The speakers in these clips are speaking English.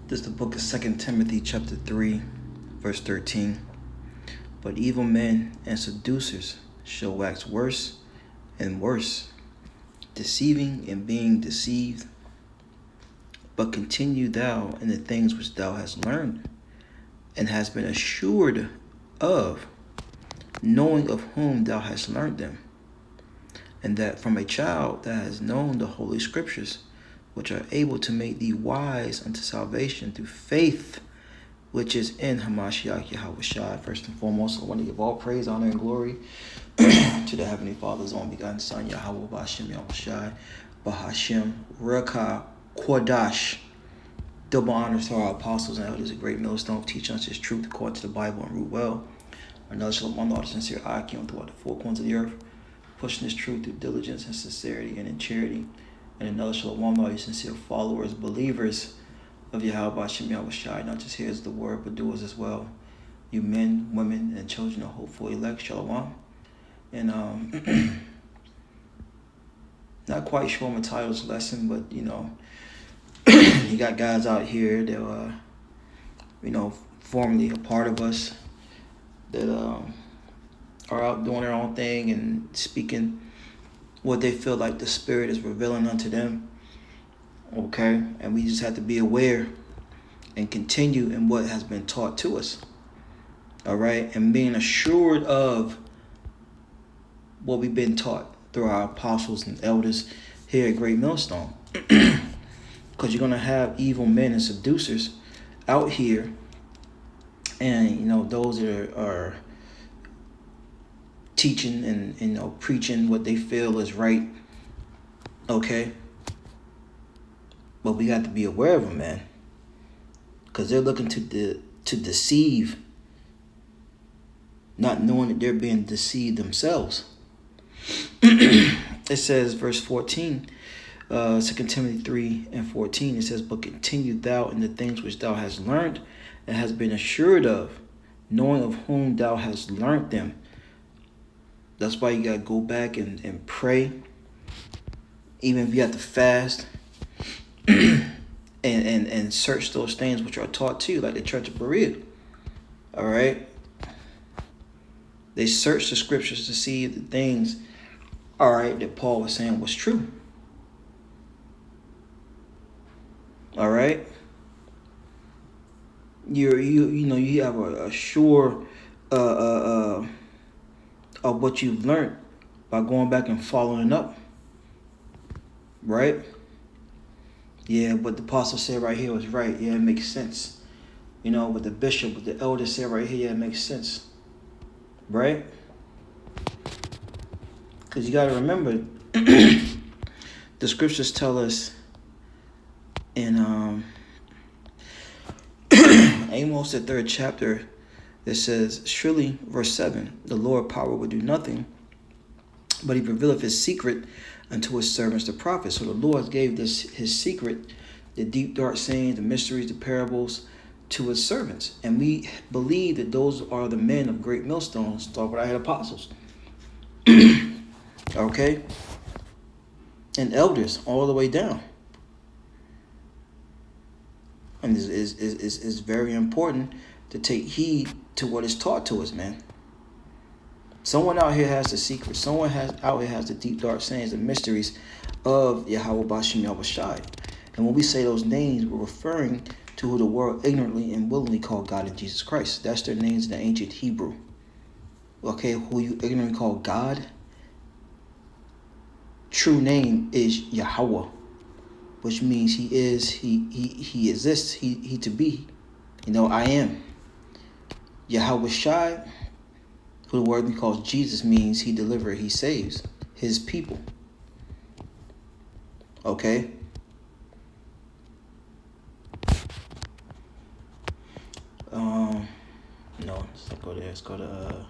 This is the book of 2 Timothy chapter 3, verse 13. But evil men and seducers shall wax worse and worse, deceiving and being deceived. But continue thou in the things which thou hast learned, and hast been assured of, knowing of whom thou hast learned them, and that from a child thou hast known the holy scriptures, which are able to make thee wise unto salvation through faith, which is in Hamashiach YAHAWASHI. First and foremost, I want to give all praise, honor, and glory to the Heavenly Father's only begotten Son, YAHAWAH, BAHASHAM, BAHASHAM, Raka, Kodash. Double honors to our apostles and elders, a great millstone, teaching us His truth according to the Bible and root well. Another shalom, one Lord, sincere icon throughout the four corners of the earth, pushing His truth through diligence and sincerity and in charity. And another shalom, all you sincere followers, believers of Yahawah, YAHAWASHI, not just hearers of the word, but doers as well. You men, women, and children of hopeful elect, shalom. And not quite sure my title's lesson, but you know, you got guys out here that are, formerly a part of us, that are out doing their own thing and speaking what they feel like the Spirit is revealing unto them. Okay? And we just have to be aware and continue in what has been taught to us. All right? And being assured of what we've been taught through our apostles and elders here at Great Millstone. Because you're going to have evil men and seducers out here, and those that are teaching and preaching what they feel is right. Okay, but we got to be aware of them, man, because they're looking to deceive, not knowing that they're being deceived themselves. It says, verse 14. 2 Timothy 3 and 14, it says, but continue thou in the things which thou hast learned and hast been assured of, knowing of whom thou hast learned them. That's why you got to go back and pray, even if you have to fast, and search those things which are taught to you, like the Church of Berea. All right? They searched the scriptures to see if the things, all right, that Paul was saying was true. All right, you have a sure of what you've learned by going back and following up. Right? Yeah, what the apostle said right here was right. Yeah, it makes sense. What the bishop, what the elder said right here, yeah, it makes sense. Right? Because you got to remember, the scriptures tell us in Amos, the 3rd chapter, it says, surely, verse 7, the Lord power will do nothing, but He revealeth His secret unto His servants, the prophets. So the Lord gave His secret, the deep, dark sayings, the mysteries, the parables, to His servants. And we believe that those are the men of Great Millstone, start with our head apostles. Okay? And elders all the way down. And it's very important to take heed to what is taught to us, man. Someone out here has the secret. Someone out here has the deep, dark sayings, the mysteries of Yahawah, BAHASHAM, YAHAWASHI. And when we say those names, we're referring to who the world ignorantly and willingly called God and Jesus Christ. That's their names in the ancient Hebrew. Okay, who you ignorantly call God, true name is Yahawah, which means He is, He exists, He to be. I am. YAHAWASHI, who the word we call Jesus, means He delivers, He saves His people. Okay? No, let's not go there. Let's go to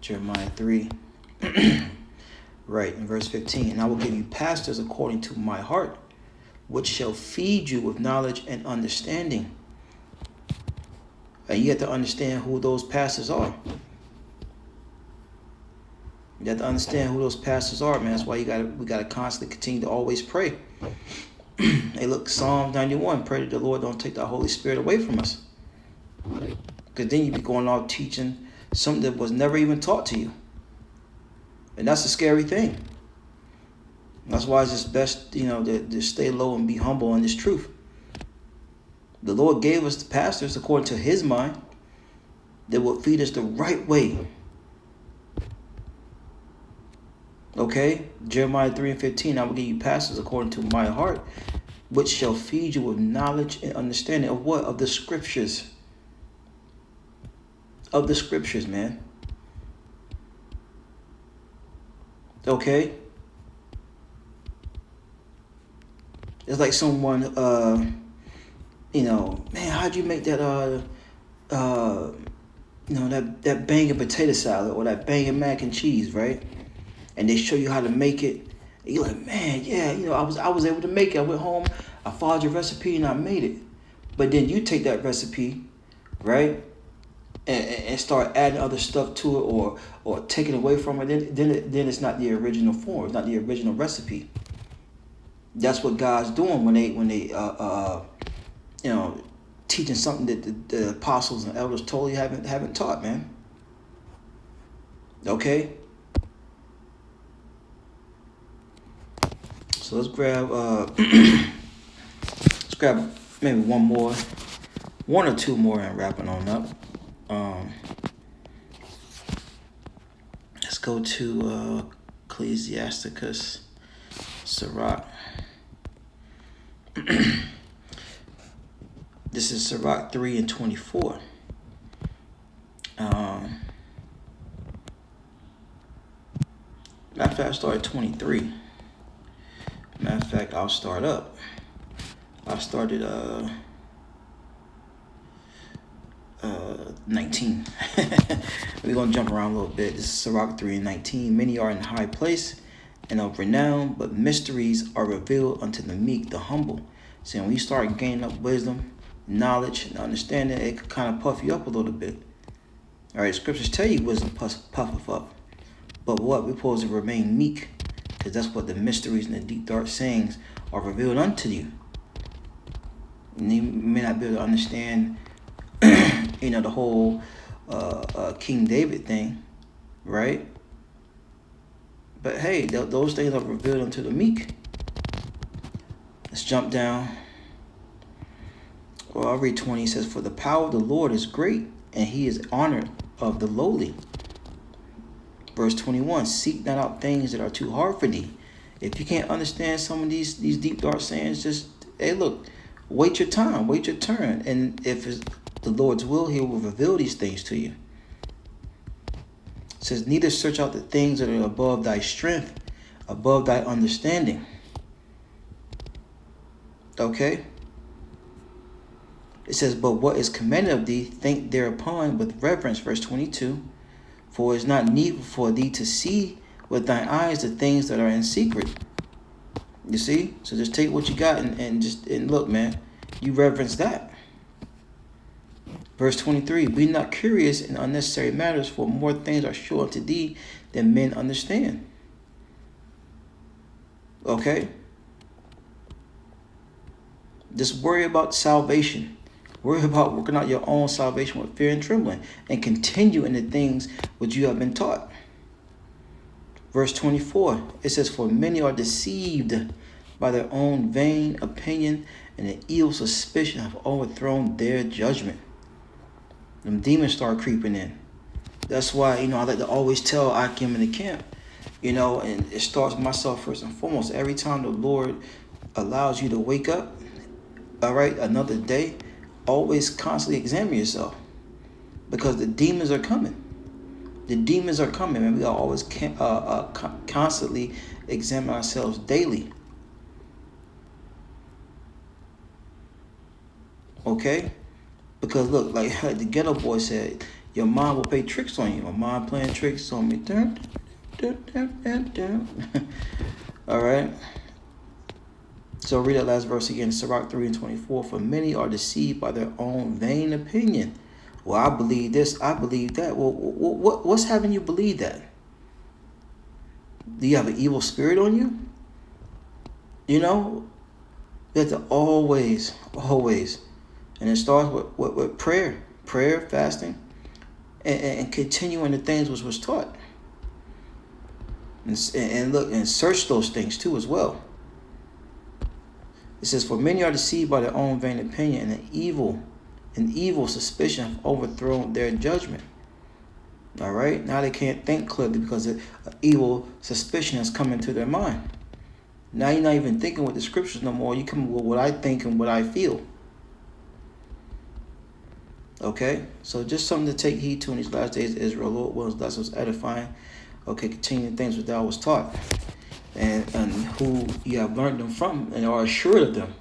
Jeremiah 3. Right, in verse 15. And I will give you pastors according to my heart, which shall feed you with knowledge and understanding. And you have to understand who those pastors are. You have to understand who those pastors are, man. That's why we gotta constantly continue to always pray. Hey, look, Psalm 91. Pray that the Lord don't take the Holy Spirit away from us. Because then you be going off teaching something that was never even taught to you. And that's a scary thing. That's why it's just best, to stay low and be humble in this truth. The Lord gave us the pastors according to his mind that will feed us the right way. Okay? Jeremiah 3:15, I will give you pastors according to my heart, which shall feed you with knowledge and understanding of what? Of the scriptures. Of the scriptures, man. Okay? It's like someone, man, how'd you make that, that banging potato salad or that banging mac and cheese, right? And they show you how to make it. And you're like, man, yeah, I was able to make it. I went home, I followed your recipe, and I made it. But then you take that recipe, right, and start adding other stuff to it or taking away from it. Then it's not the original form. It's not the original recipe. That's what God's doing when they teaching something that the apostles and elders totally haven't taught, man. Okay. So let's grab maybe one or two more, and wrapping on up. Let's go to Ecclesiasticus, Sirach. This is Sirach 3:24. Matter of fact, I started 23. Matter of fact, I'll start up. I started 19. We're gonna jump around a little bit. This is Sirach 3:19. Many are in high place and of renown, but mysteries are revealed unto the meek, the humble. See, when you start gaining up wisdom, knowledge, and understanding, it can kind of puff you up a little bit. All right, scriptures tell you wisdom puffeth up. But what? We're supposed to remain meek, because that's what the mysteries and the deep dark sayings are revealed unto you. And you may not be able to understand, the whole King David thing, right? But hey, those things are revealed unto the meek. Let's jump down. Well, I'll read 20. It says, for the power of the Lord is great, and he is honored of the lowly. Verse 21, seek not out things that are too hard for thee. If you can't understand some of these deep dark sayings, just, hey, look, wait your time, wait your turn. And if it's the Lord's will, he will reveal these things to you. It says, neither search out the things that are above thy strength, above thy understanding. Okay? It says, but what is commanded of thee, think thereupon with reverence. Verse 22, for it is not needful for thee to see with thine eyes the things that are in secret. You see? So just take what you got and look, man, you reverence that. Verse 23, be not curious in unnecessary matters, for more things are sure unto thee than men understand. Okay? Just worry about salvation. Worry about working out your own salvation with fear and trembling, and continue in the things which you have been taught. Verse 24, it says, for many are deceived by their own vain opinion, and the evil suspicion have overthrown their judgment. Them demons start creeping in. That's why, I like to always tell Akim in the camp, and it starts with myself first and foremost. Every time the Lord allows you to wake up, all right, another day, always constantly examine yourself, because the demons are coming. The demons are coming, and we gotta always constantly examine ourselves daily. Okay? Because look, like the ghetto boy said, your mind will play tricks on you. My mind playing tricks on me. Dun, dun, dun, dun, dun. All right? So read that last verse again, Sirach 3:24. For many are deceived by their own vain opinion. Well, I believe this, I believe that. Well, what's having you believe that? Do you have an evil spirit on you? We have to always, and it starts with prayer, fasting, and continuing the things which was taught. And look and search those things too as well. It says, for many are deceived by their own vain opinion, and an evil suspicion have overthrown their judgment. All right, now they can't think clearly because an evil suspicion has come into their mind. Now you're not even thinking with the scriptures no more. You come with what I think and what I feel. Okay, so just something to take heed to in these last days, Israel. Lord willing, bless us, edifying. Okay, continuing things which thou was taught, and who you have learned them from and are assured of them.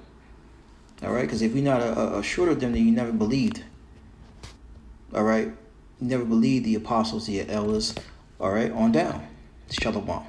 All right, because if you're not assured of them, then you never believed. All right, you never believed the apostles, the elders. All right, on down. Shalom.